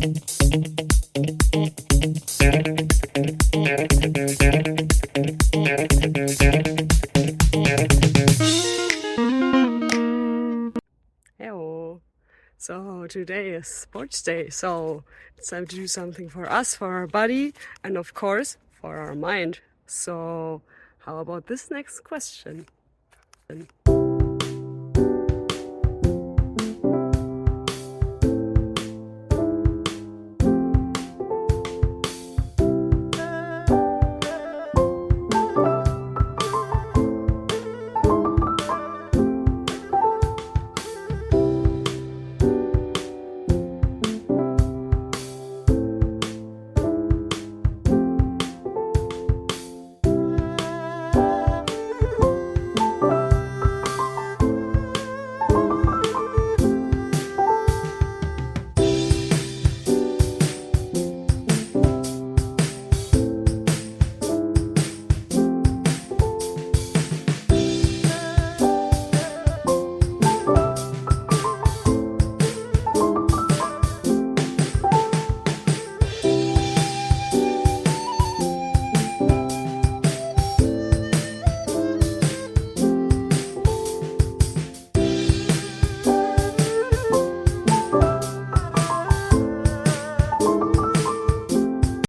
Hello. So today is sports day, so it's time to do something for us, for our body, and of course for our mind. So how about this next question?